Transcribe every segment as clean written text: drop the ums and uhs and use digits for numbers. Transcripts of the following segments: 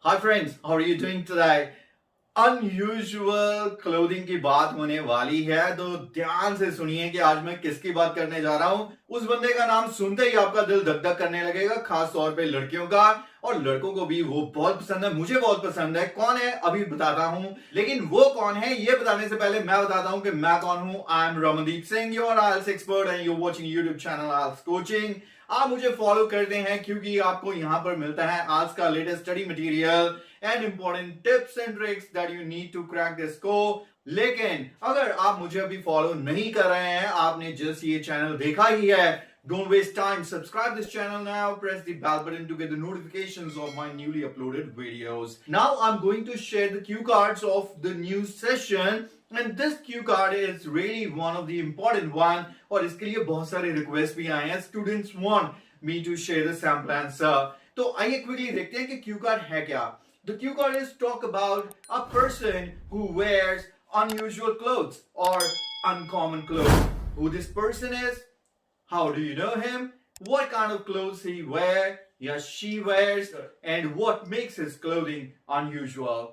Hi friends, how are you doing today? Unusual clothing की बात होने वाली है तो ध्यान से सुनिए कि आज मैं किसकी बात करने जा रहा हूं। उस बंदे का नाम सुनते ही आपका दिल धक धक करने लगेगा, खास तौर पे लड़कियों का, और लड़कों को भी वो बहुत पसंद है, मुझे बहुत पसंद है। कौन है अभी बताता हूं, लेकिन वो कौन है ये बताने से पहले मैं बताता हूं कि मैं कौन हूं। I am Ramandeep Singh, your IELTS expert and you watching YouTube channel IELTS coaching. आप मुझे फॉलो करते हैं क्योंकि आपको यहां पर मिलता है आज का latest study material and important tips and tricks that you need to crack this को। लेकिन अगर आप मुझे अभी फॉलो नहीं कर रहे हैं, आपने जस्ट ये चैनल देखा ही है, don't waste time, subscribe this channel now, press the bell button to get the notifications of my newly uploaded videos. Now I'm going to share the cue cards of the new session and this cue card is really one of the important one, और इसके लिए बहुत सारे request भी आए हैं। Students want me to share the sample answer, तो आइए क्विकली देखते हैं कि क्यू कार्ड है क्या। The cue card is talk about a person who wears unusual clothes or uncommon clothes. Who this person is? How do you know him? What kind of clothes he wears, या she wears, and what makes his clothing unusual?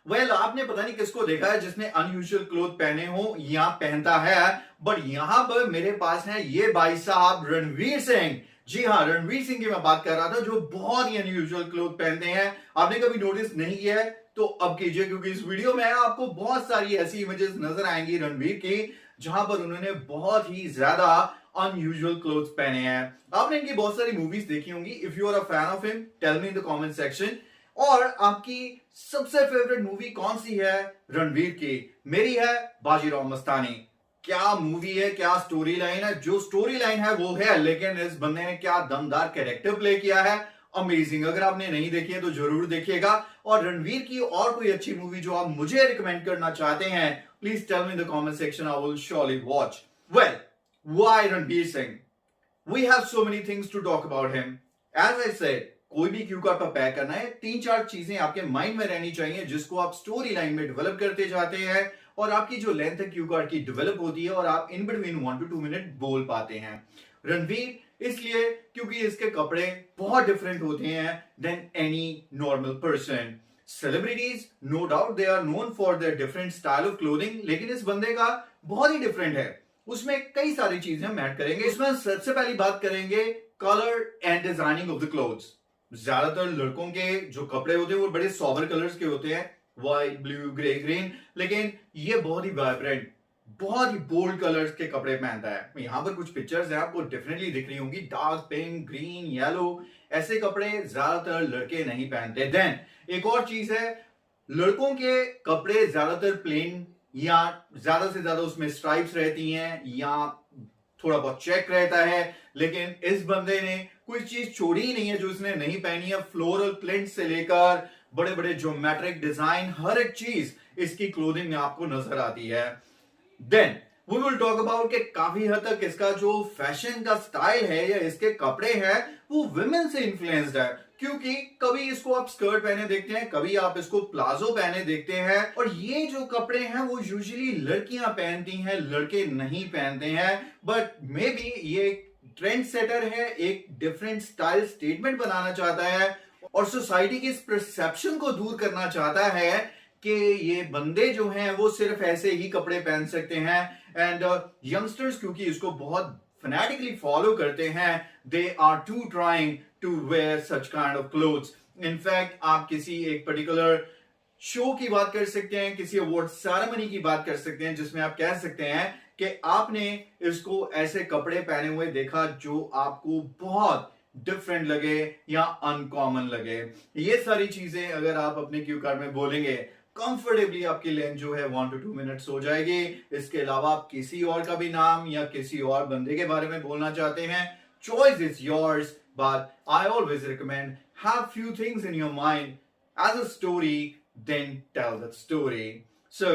Well, आपने पता नहीं किसको देखा है जिसने unusual clothes पहने हो या पहनता है, बट यहां पर मेरे पास है ये भाई साहब रणवीर सिंह। जी हाँ, रणवीर सिंह की मैं बात कर रहा था जो बहुत ही अनयूजुअल क्लोथ पहनते हैं। आपने कभी नोटिस नहीं किया है तो अब कीजिए, क्योंकि इस वीडियो में आपको बहुत सारी ऐसी इमेजेस नजर आएंगी रणवीर की जहां पर उन्होंने बहुत ही ज्यादा अनयूजुअल क्लोथ्स पहने हैं। आपने इनकी बहुत सारी मूवीज देखी होंगी। If you are a fan of him, tell me in the comment section. और आपकी सबसे फेवरेट मूवी कौन सी है रणवीर की? मेरी है बाजीराव मस्तानी। क्या मूवी है, क्या स्टोरी लाइन है। जो स्टोरी लाइन है वो है, लेकिन इस बंदे ने क्या दमदार कैरेक्टर प्ले किया है, अमेजिंग। अगर आपने नहीं देखी है तो जरूर देखिएगा। और रणवीर की और कोई अच्छी मूवी जो आप मुझे रिकमेंड करना चाहते हैं, please tell me in the comment section, I will surely watch. Well, why Ranveer Singh? We have so many things to talk about him. As I said, कोई भी क्यू कार्ड पर पैक करना है, 3-4 चीजें आपके माइंड में रहनी चाहिए जिसको आप स्टोरी लाइन में डेवलप करते जाते हैं, और आपकी जो लेंथ है क्यू कार्ड की डेवलप होती है और आप इन बिटवीन 1 to 2 मिनट बोल पाते हैं। रणवीर इसलिए क्योंकि इसके कपड़े बहुत डिफरेंट होते हैं then any normal person. Celebrities no doubt they are known for their different style of clothing, लेकिन इस बंदे का बहुत ही डिफरेंट है। उसमें कई सारी चीजें हम ऐड करेंगे। इसमें सबसे पहली बात करेंगे colour and designing of the clothes. ज्यादातर लड़कों के जो कपड़े होते हैं वो बड़े सॉबर कलर्स के होते हैं, व्हाइट, ब्लू, ग्रे, ग्रीन, लेकिन ये बहुत ही वाइब्रेंट, बहुत ही बोल्ड कलर्स के कपड़े पहनता है। यहां पर कुछ पिक्चर्स हैं, आपको डेफिनेटली दिख रही होंगी। डार्क पिंक, ग्रीन, येलो, ऐसे कपड़े ज्यादातर लड़के नहीं पहनते। देन एक और चीज है, लड़कों के कपड़े ज्यादातर प्लेन या ज्यादा से ज्यादा उसमें स्ट्राइप्स रहती हैं या थोड़ा बहुत चेक रहता है, लेकिन इस बंदे ने कोई चीज छोड़ी ही नहीं है जो इसने नहीं पहनी है। फ्लोरल प्रिंट से लेकर बड़े बड़े ज्योमेट्रिक डिजाइन, हर एक चीज इसकी क्लोथिंग में आपको नजर आती है। Then we will talk about कि काफी हद तक इसका जो फैशन का स्टाइल है या इसके कपड़े हैं वो विमेन से इन्फ्लुएंस्ड है, क्योंकि कभी इसको आप स्कर्ट पहने देखते हैं, कभी आप इसको प्लाजो पहने देखते हैं, और ये जो कपड़े हैं वो यूजुअली लड़कियां पहनती हैं, लड़के नहीं पहनते हैं। बट मे बी ये ट्रेंड सेटर है, एक डिफरेंट स्टाइल स्टेटमेंट बनाना चाहता है और सोसाइटी की इस परसेप्शन को दूर करना चाहता है कि ये बंदे जो हैं वो सिर्फ ऐसे ही कपड़े पहन सकते हैं। एंड यंगस्टर्स क्योंकि इसको बहुत फैनेटिकली फॉलो करते हैं, they are to trying to wear such kind of clothes. In fact आप किसी एक पर्टिकुलर शो की बात कर सकते हैं, किसी अवार्ड सेरेमनी की बात कर सकते हैं, जिसमें आप कह सकते हैं कि आपने इसको ऐसे कपड़े पहने हुए देखा जो आपको बहुत डिफरेंट लगे या अनकॉमन लगे। ये सारी चीजें अगर आप अपने क्यू कार्ड में बोलेंगे, कंफर्टेबली आपकी लेंथ जो है 1 to 2 मिनट्स हो जाएगी। इसके अलावा आप किसी और का भी नाम या किसी और बंदे के बारे में बोलना चाहते हैं, choice is yours, but I always recommend have few things in your mind as a story, then tell that story. So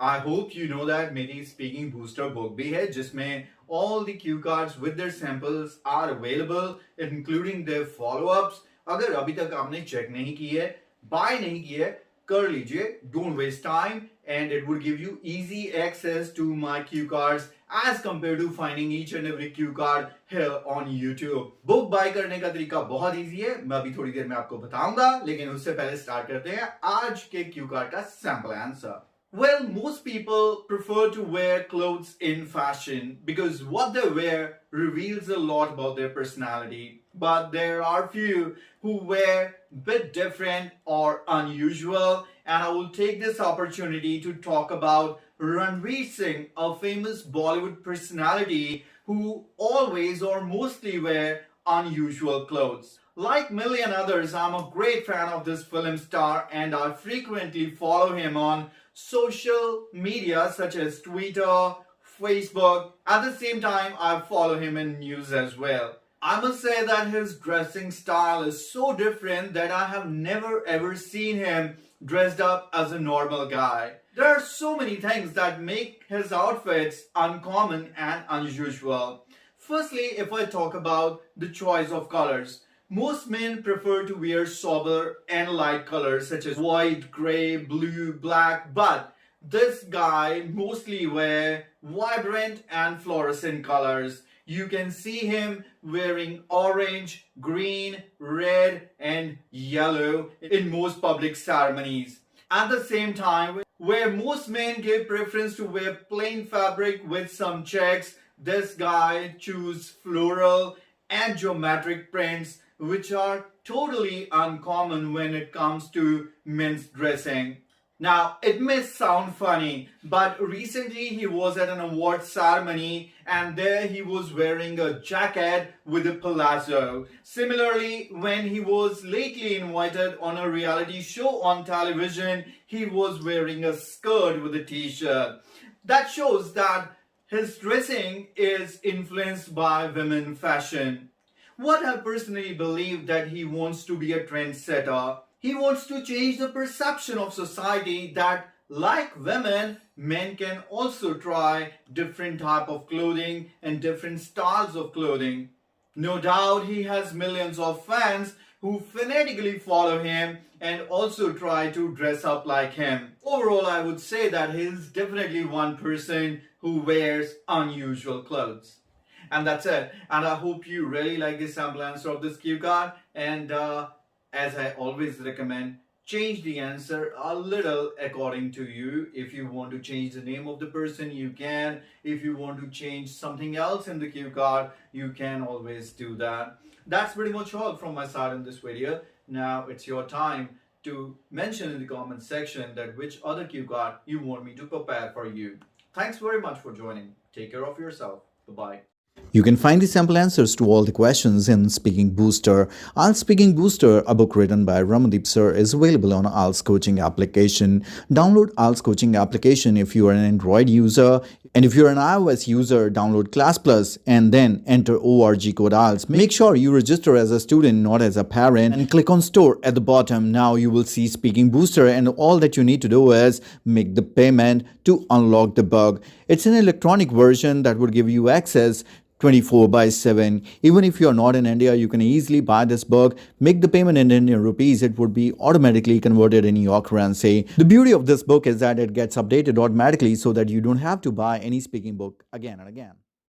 I hope you know that मेरी स्पीकिंग बूस्टर बुक भी है जिसमें all the cue cards with their samples are available including their follow-ups। अगर अभी तक आपने check नहीं की है, बाय नहीं की है, कर लीजिए, don't waste time and it would give you easy access to my cue cards as compared to finding each and every cue card here on YouTube. Book by करने का तरीका बहुत इजी है, मैं अभी थोड़ी देर में आपको बताऊंगा, लेकिन उससे पहले स्टार्ट करते हैं आज के क्यू कार्ड का sample answer. Well, most people prefer to wear clothes in fashion because what they wear reveals a lot about their personality. But there are few who wear a bit different or unusual, and I will take this opportunity to talk about Ranveer Singh, a famous Bollywood personality who always or mostly wear unusual clothes. Like million others, I'm a great fan of this film star and I frequently follow him on social media such as Twitter, Facebook. At the same time, I follow him in news as well. I must say that his dressing style is so different that I have never ever seen him dressed up as a normal guy. There are so many things that make his outfits uncommon and unusual. Firstly, if I talk about the choice of colors, most men prefer to wear sober and light colors such as white, grey, blue, black, but this guy mostly wear vibrant and fluorescent colors. You can see him wearing orange, green, red and yellow in most public ceremonies. At the same time, where most men give preference to wear plain fabric with some checks, this guy choose floral and geometric prints, which are totally uncommon when it comes to men's dressing. Now, it may sound funny, but recently he was at an award ceremony and there he was wearing a jacket with a palazzo. Similarly, when he was lately invited on a reality show on television, he was wearing a skirt with a t-shirt. That shows that his dressing is influenced by women fashion. What I personally believe that he wants to be a trendsetter. He wants to change the perception of society that like women, men can also try different type of clothing and different styles of clothing. No doubt he has millions of fans who fanatically follow him and also try to dress up like him. Overall, I would say that he is definitely one person who wears unusual clothes. And that's it. And I hope you really like this sample answer of this cue card. And as I always recommend, change the answer a little according to you. If you want to change the name of the person, you can. If you want to change something else in the cue card, you can always do that. That's pretty much all from my side in this video. Now it's your time to mention in the comment section that which other cue card you want me to prepare for you. Thanks very much for joining. Take care of yourself. Bye-bye. You can find the sample answers to all the questions in Speaking Booster. IELTS Speaking Booster, a book written by Ramandeep sir, is available on IELTS coaching application. Download IELTS coaching application if you are an Android user. And if you're an iOS user, download Class Plus and then enter ORG code IELTS. Make sure you register as a student, not as a parent, and click on Store at the bottom. Now you will see Speaking Booster and all that you need to do is make the payment to unlock the book. It's an electronic version that would give you access 24/7. Even if you are not in India, you can easily buy this book, make the payment in Indian rupees, it would be automatically converted in your currency. The beauty of this book is that it gets updated automatically so that you don't have to buy any speaking book again and again.